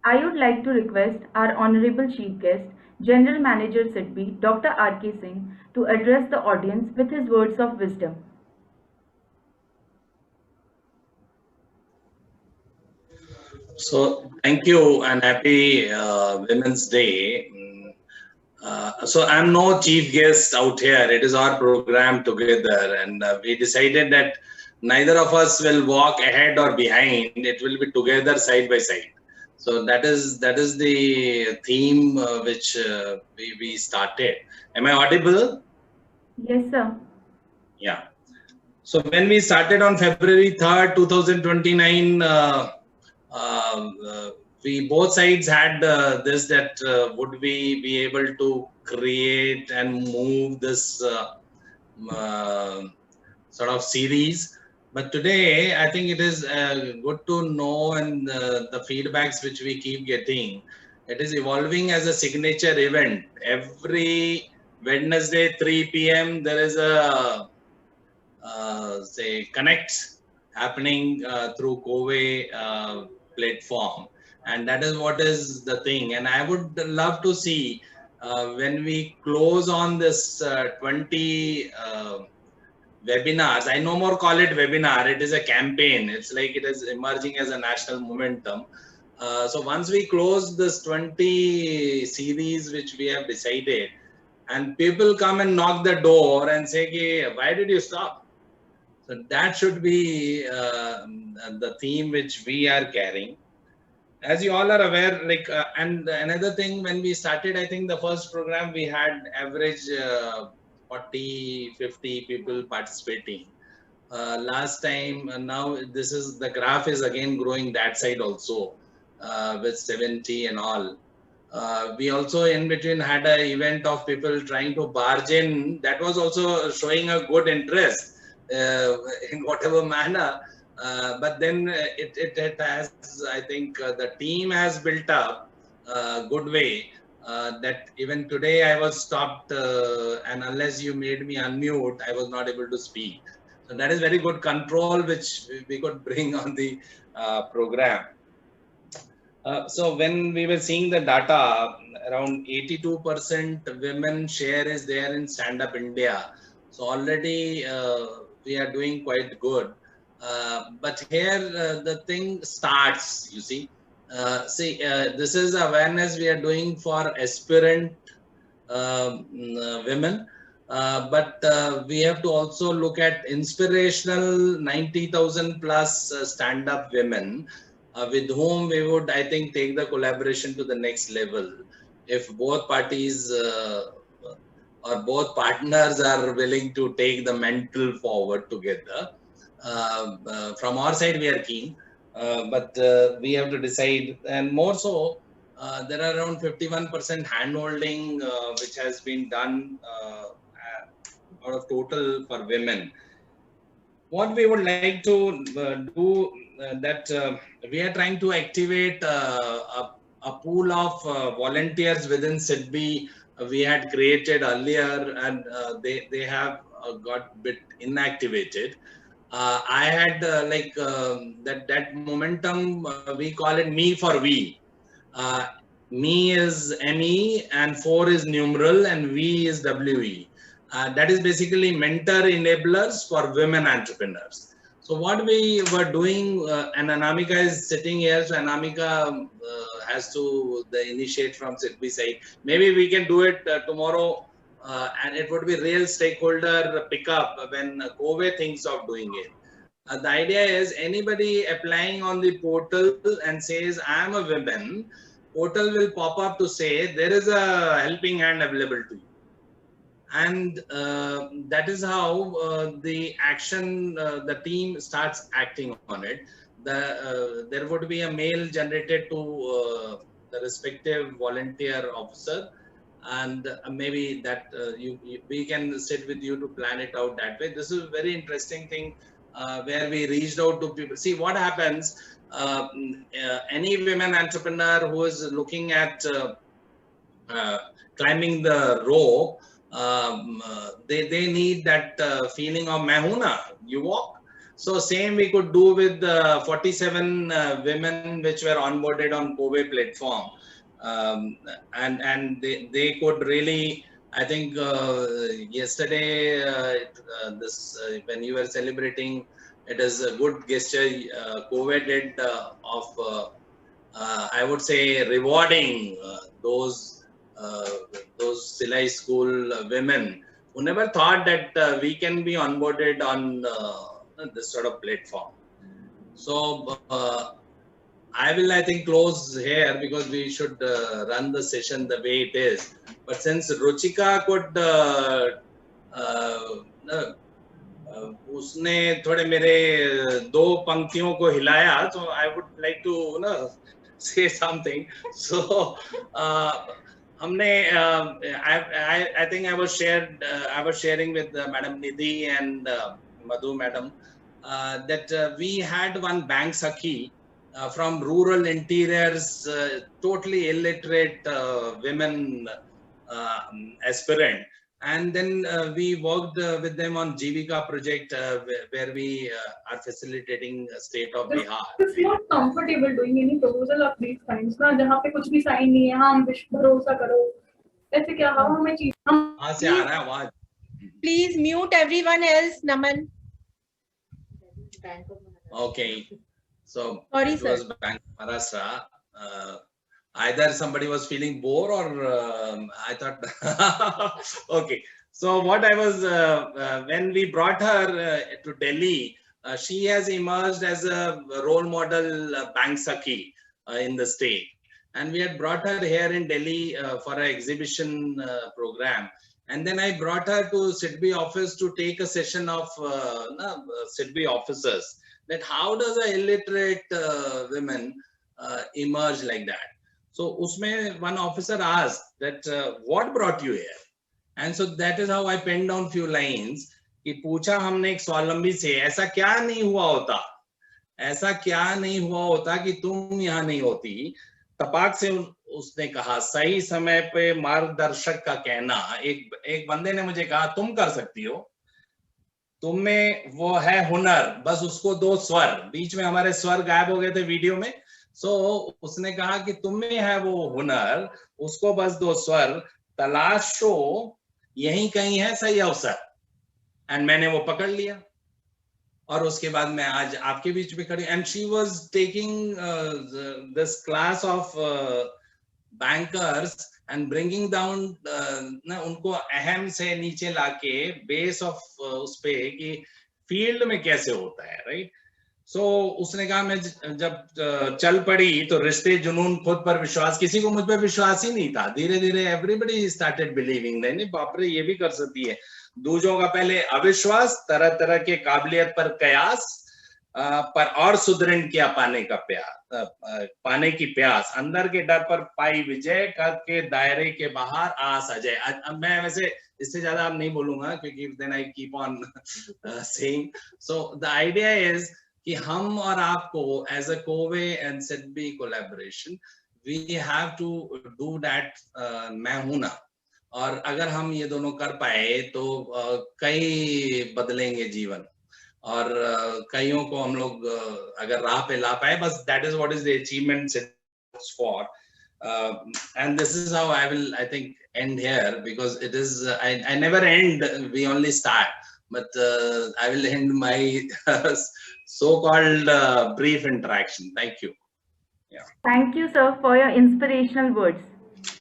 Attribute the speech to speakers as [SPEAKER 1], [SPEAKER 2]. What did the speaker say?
[SPEAKER 1] I would like to request our Honorable Chief Guest, General Manager SIDBI, Dr. R.K. Singh, to address the audience with his words of wisdom.
[SPEAKER 2] So thank you and happy Women's Day. So I'm no chief guest out here. It is our program together, and we decided that neither of us will walk ahead or behind. It will be together side by side. So that is the theme which we started. Am I audible?
[SPEAKER 1] Yes, sir.
[SPEAKER 2] Yeah. So when we started on February 3rd, 2029. We both sides had this that would we be able to create and move this sort of series. But today I think it is good to know, and the feedbacks which we keep getting, it is evolving as a signature event. Every Wednesday 3 p.m. there is a say connect happening through Cove platform, and that is what is the thing. And I would love to see when we close on this 20 webinars. I no more call it webinar, it is a campaign. It's like it is emerging as a national momentum. So once we close this 20 series which we have decided, and people come and knock the door and say, hey, why did you stop? So that should be the theme which we are carrying. As you all are aware, like, and another thing, when we started, I think the first program we had average 40, 50 people participating. Last time, now this is, the graph is again growing that side also with 70 and all. We also in between had an event of people trying to barge in. That was also showing a good interest in whatever manner. But then it has, I think the team has built up a good way that even today I was stopped, and unless you made me unmute, I was not able to speak. So that is very good control which we could bring on the program. So when we were seeing the data, around 82% women share is there in Stand Up India. So already we are doing quite good. But here the thing starts, you see. This is awareness we are doing for aspirant women. But we have to also look at inspirational 90,000 plus stand-up women with whom we would, I think, take the collaboration to the next level. If both parties or both partners are willing to take the mantle forward together. From our side, we are keen, but we have to decide, and more so, there are around 51% handholding which has been done out of total for women. What we would like to do that we are trying to activate a pool of volunteers within SIDBI we had created earlier, and they have got bit inactivated. I had that momentum. We call it me for we. Me is ME and 4 is numeral and V is WE. That is basically mentor enablers for women entrepreneurs. So what we were doing, and Anamika is sitting here, so Anamika has to initiate from SIDBI side. Maybe we can do it tomorrow, and it would be real stakeholder pickup when Cove thinks of doing it. The idea is anybody applying on the portal and says, I am a woman, portal will pop up to say there is a helping hand available to you. And that is how the action, the team starts acting on it. There would be a mail generated to the respective volunteer officer, and maybe that we can sit with you to plan it out that way. This is a very interesting thing where we reached out to people. See what happens. Any women entrepreneur who is looking at climbing the rope, they need that feeling of mahuna. You walk. So same we could do with 47 women which were onboarded on Kobe platform, and they could really, I think yesterday this when you were celebrating, it is a good gesture Kobe did of I would say rewarding those Silai school women who never thought that we can be onboarded on this sort of platform. So I think close here because we should run the session the way it is. But since Ruchika could उसने थोड़े मेरे दो पंक्तियों को हिलाया, so I would like to say something. So हमने I think I was sharing with Madam Nidhi and Madhu Madam that we had one bank Sakhi from rural interiors, totally illiterate women aspirant. And then we worked with them on Jivika project where we are facilitating state of Bihar.
[SPEAKER 3] If you are comfortable doing any proposal of these kinds, ना जहाँ पे कुछ भी sign नहीं है, हाँ भरोसा करो, ऐसे क्या हमें चीज़
[SPEAKER 2] कहाँ से आ रहा है आवाज?
[SPEAKER 4] Please mute everyone else, Naman.
[SPEAKER 2] Okay, so
[SPEAKER 4] Sorry,
[SPEAKER 2] it was Bank of Maharashtra. Either somebody was feeling bored or I thought, okay. So what I was, when we brought her to Delhi, she has emerged as a role model bank Sakhi in the state. And we had brought her here in Delhi for an exhibition program. And then I brought her to SIDBI office to take a session of SIDBI officers. That how does a illiterate women emerge like that? So usme one officer asked that what brought you here? And so that is how I penned down few lines. कि पूछा हमने एक स्वावलंबी से ऐसा क्या नहीं हुआ होता, ऐसा क्या नहीं हुआ होता कि तुम यहाँ नहीं होती. तपाक से उसने कहा सही समय पे मार्गदर्शक का कहना. एक बंदे ने मुझे कहा तुम कर सकती हो, तुम में वो है हुनर, बस उसको दो स्वर. बीच में हमारे स्वर गायब हो गए थे वीडियो में. सो उसने कहा कि तुम में है वो हुनर, उसको बस दो स्वर, तलाशो, यहीं कहीं है सही अवसर. एंड मैंने वो पकड़ लिया और उसके बाद मैं आज आपके बीच में खड़ी. And she was taking this class of bankers and bringing down, उनको अहम से नीचे लाके बेस ऑफ उस पे कि फील्ड में कैसे होता है, राइट. सो उसने कहा मैं जब चल पड़ी तो रिश्ते जुनून खुद पर विश्वास, किसी को मुझ पर विश्वास ही नहीं था. धीरे धीरे एवरीबडी स्टार्टेड बिलीविंग, नहीं बाप रे ये भी कर सकती है. दूजों का पहले अविश्वास, तरह तरह के काबिलियत पर कयास, पर और सुदृढ़ किया पाने का प्यास, पाने की प्यास, अंदर के डर पर पाई विजय, कद के दायरे के बाहर आस अजय. अब मैं वैसे इससे ज्यादा अब नहीं बोलूंगा क्योंकि then I keep on saying. So the idea is कि हम और आपको एज अ कोवे and SIDBI collaboration we have to do that. मैं हूं ना, और अगर हम ये दोनों कर पाए तो कई बदलेंगे जीवन, और कईयों को हम लोग अगर राह पे ला पाए, बस that is what is the achievement for. And this is how I will, I think, end here, because it is I never end, we only start, but I will end my so-called brief interaction. Thank you.
[SPEAKER 1] Thank you, sir, for your inspirational words.